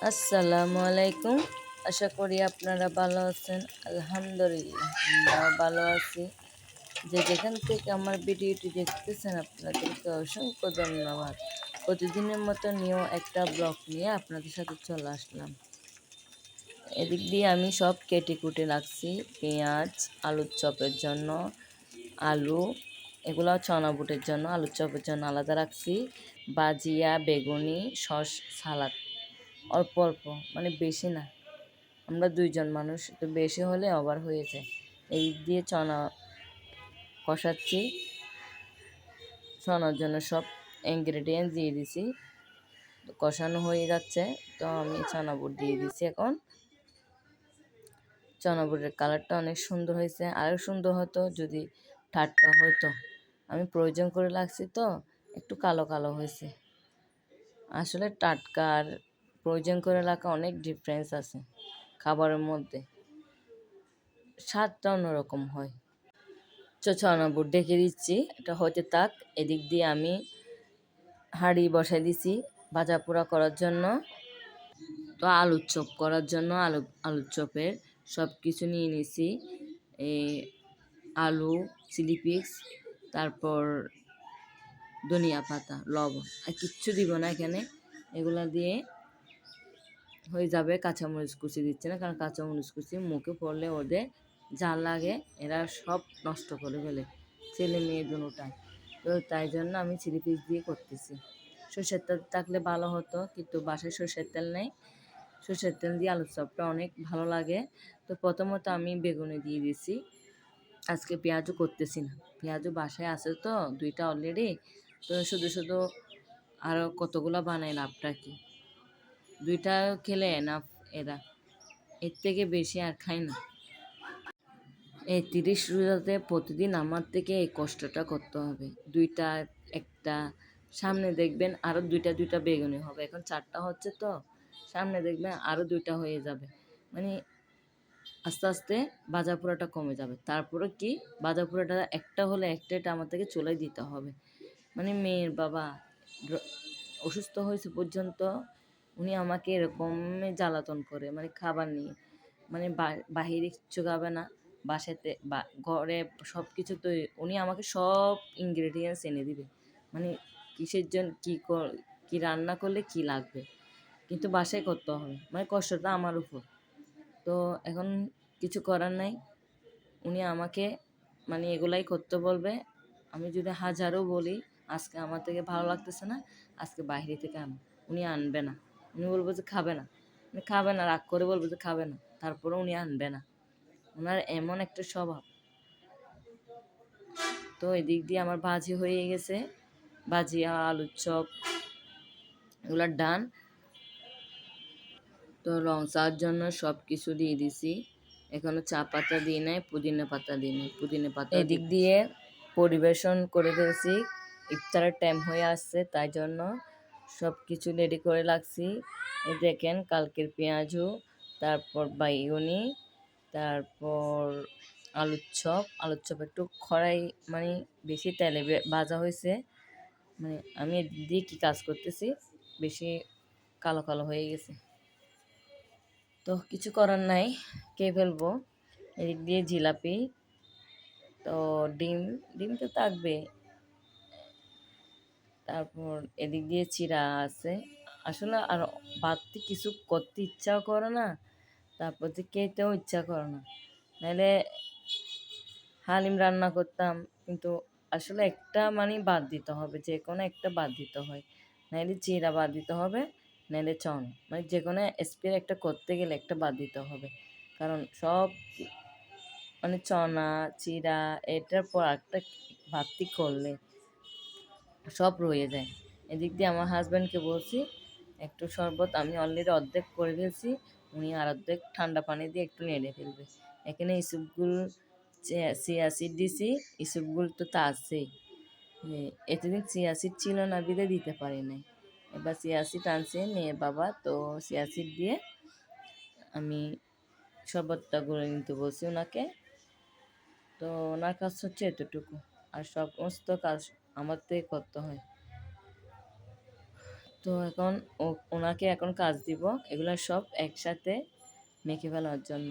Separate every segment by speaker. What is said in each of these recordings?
Speaker 1: আসসালামু আলাইকুম। আশা করি আপনারা ভালো আছেন। আলহামদুলিল্লাহ আমরাও ভালো আছি। যে যেখান থেকে আমার ভিডিওটি দেখতেছেন আপনাদেরকে অসংখ্য ধন্যবাদ। প্রতিদিনের মতো নিউ একটা ব্লগ নিয়ে আপনাদের সাথে চলে আসলাম। এদিক দিয়ে আমি সব কেটে কুটে রাখছি। পেঁয়াজ, আলুর চপের জন্য আলু, এগুলো চনা বুটের জন্য, আলুর চপের জন্য আলাদা রাখছি। বাজিয়া, বেগুনি, সালাদ অল্প অল্প, মানে বেশি না। আমরা দুইজন মানুষ, তো বেশি হলে ওভার হয়ে যায়। এই দিয়ে চনা কষাচ্ছি। চনার জন্য সব ইনগ্রেডিয়েন্টস দিয়ে দিছি, কষানো হয়ে যাচ্ছে। তো আমি চনা বুট দিয়ে দিছি। এখন চনা বুটের কালারটা অনেক সুন্দর হয়েছে। আরও সুন্দর হতো যদি টাটকা হতো। আমি প্রয়োজন করে লাগছি তো একটু কালো কালো হয়েছে। আসলে টাটকা আর প্রয়োজন করে রাখা অনেক ডিফারেন্স আছে খাবারের মধ্যে, স্বাদটা অন্যরকম হয়। চনা বুট ডেকে দিচ্ছি, এটা হতে থাক। এদিক দিয়ে আমি হাঁড়ি বসাই দিছি ভাজা পোড়া করার জন্য। তো আলুর চপ করার জন্য আলুর চপের সব কিছু নিয়ে নিছি। এই আলু, চিলি ফ্লেক্স, তারপর ধনিয়া পাতা, লবণ, আর কিচ্ছু দিব না এখানে। এগুলা দিয়ে হয়ে যাবে। কাঁচামরিচ কুচি দিচ্ছে না, কারণ কাঁচামরিচ কুচি মুখে পড়লে ওদের যা লাগে এরা সব নষ্ট করে ফেলে, ছেলে মেয়ে দুটাই। তো তাই জন্য আমি চিলি ফ্লেক্স দিয়ে করতেছি। সরষের তেল থাকলে ভালো হতো, কিন্তু বাসায় সরষের তেল নেই। সরষের তেল দিয়ে আলুর চপটা অনেক ভালো লাগে। তো প্রথমত আমি বেগুনি দিয়ে দিছি। আজকে পেঁয়াজও করতেছি না, পেঁয়াজও বাসায় আছে তো দুইটা অলরেডি। তো শুধু শুধু আরও কতগুলো বানাই, লাভটা কি? দুইটা খেলে না এরা, এর থেকে বেশি আর খায় না। এই 30 রোজাতে প্রতিদিন আমার থেকে এই কষ্টটা করতে হবে। দুইটা একটা সামনে দেখবেন আরও দুইটা বেগুনি হবে। এখন 4টা হচ্ছে, তো সামনে দেখবেন আরও 2টা হয়ে যাবে। মানে আস্তে আস্তে ভাজা পোড়াটা কমে যাবে। তারপরে কি, ভাজা পোড়াটা একটা হলে একটা আমার থেকে চলে দিতে হবে। মানে মেয়ের বাবা অসুস্থ হয়েছে পর্যন্ত উনি আমাকে এরকম জ্বালাতন করে, মানে খাবার নিয়ে। মানে বাহিরে কিচ্ছু খাবে না, বাসাতে বা ঘরে সব কিছু তো উনি আমাকে সব ইনগ্রেডিয়েন্টস এনে দিবে। মানে কিসের জন্য কী রান্না করলে কি লাগবে, কিন্তু বাসায় করতে হবে। মানে কষ্টটা আমার উপর। তো এখন কিছু করার নাই, উনি আমাকে মানে এগুলাই করতে বলবে। আমি যদি হাজারও বলি আজকে আমার থেকে ভালো লাগতেছে না, আজকে বাইরে থেকে উনি আনবে না। উনি বলবো যে খাবে না, উনি খাবে না, রাগ করে বলবো যে খাবে না, তারপরে উনি আনবে না। ওনার এমন একটা স্বভাব। তো এদিক দিয়ে আমার ভাজি হয়ে গেছে, ভাজি আলুর চপ এগুলো ডান। তো রং চার জন্য সব কিছু দিয়ে দিছি। এখনো চা পাতা দিই নাই, পুদিনা পাতা দিই নাই, পুদিনা পাতা। এদিক দিয়ে পরিবেশন করে ফেলছি, ইফতারের টাইম হয়ে আসছে, তাই জন্য সব কিছু রেডি করে রাখছি। এই দেখেন কালকের পেঁয়াজু, তারপর বাইগুনি, তারপর আলুর চপ একটু খড়াই মানে বেশি তেলে ভাজা হয়েছে। মানে আমি এদিক দিয়ে কী কাজ করতেছি, বেশি কালো কালো হয়ে গেছে, তো কিছু করার নাই, খেয়ে ফেলবো। এদিক দিয়ে জিলাপি, তো ডিম ডিম তো থাকবে। তারপর এদিক দিয়ে চিড়া আছে। আসলে আর বাড়তি কিছু করতে ইচ্ছাও করে না, তারপর যে খেতেও ইচ্ছা করে না। নাহলে হালিম রান্না করতাম, কিন্তু আসলে একটা মানে বাদ দিতে হবে, যে কোনো একটা বাদ দিতে হয়। নাহলে চিড়া বাদ দিতে হবে, নাহলে চন, মানে যে কোনো স্পের একটা করতে গেলে একটা বাদ দিতে হবে। কারণ সব মানে চনা, চিড়া, এটার পর একটা বাড়তি করলে সব রয়ে যায়। এদিক দিয়ে আমার হাজব্যান্ডকে বলছি একটু শরবত, আমি অলরেডি অর্ধেক করে ফেলছি, উনি আর অর্ধেক ঠান্ডা পানি দিয়ে একটু নেড়ে ফেলবে। এখানে ইসুপগুল চিয়া সিড দিছি, ইসুপগুল তো তা আছেই। এতদিন চিয়া সিড ছিল না বিদে দিতে পারি নাই, এবার চিয়া সিড আনছে মেয়ের বাবা, তো চিয়া সিড দিয়ে আমি শরবতটা করে নিতে বলছি ওনাকে। তো ওনার কাজ হচ্ছে এতটুকু, আর সমস্ত কাজ আমার থেকে করতে হয়। তো এখন ওনাকে এখন কাজ দিব এগুলো সব একসাথে মেখে ফেলার জন্য।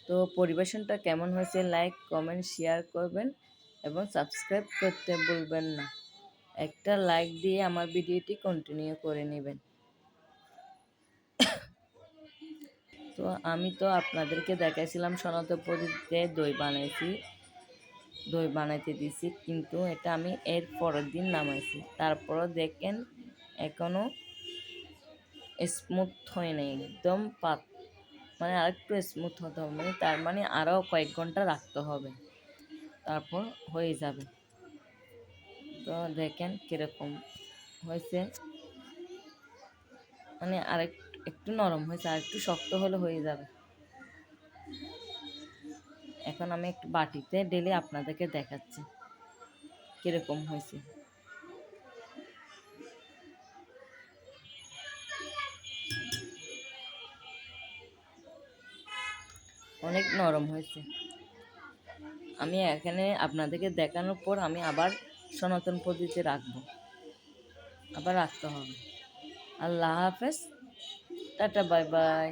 Speaker 1: তো পরিবেশনটা কেমন হয়েছে লাইক কমেন্ট শেয়ার করবেন এবং সাবস্ক্রাইব করতে ভুলবেন না। একটা লাইক দিয়ে আমার ভিডিওটি কন্টিনিউ করে নেবেন। তো আমি তো আপনাদেরকে দেখাইছিলাম সনাতন পদ্ধতিতে দই বানাইতে দিছি, কিন্তু এটা আমি এর পরের দিন নামাইছি। তারপরও দেখেন এখনও স্মুথ হয় নাই, একদম মানে আরেকটু স্মুথ হতে হবে, তার মানে আরও কয়েক ঘন্টা রাখতে হবে, তারপর হয়ে যাবে। তো দেখেন কীরকম হয়েছে, মানে একটু নরম হয়েছে, আর একটু শক্ত হলে হয়ে যাবে। এখন আমি একটু বাটিতে ঢেলে আপনাদেরকে দেখাচ্ছি কীরকম হয়েছে। অনেক নরম হয়েছে। আমি এখানে আপনাদেরকে দেখানোর পর আমি আবার সনাতন পদ্ধতিতে আবার রাখতে হবে। আল্লাহ হাফেজ, টাটা, বাই বাই।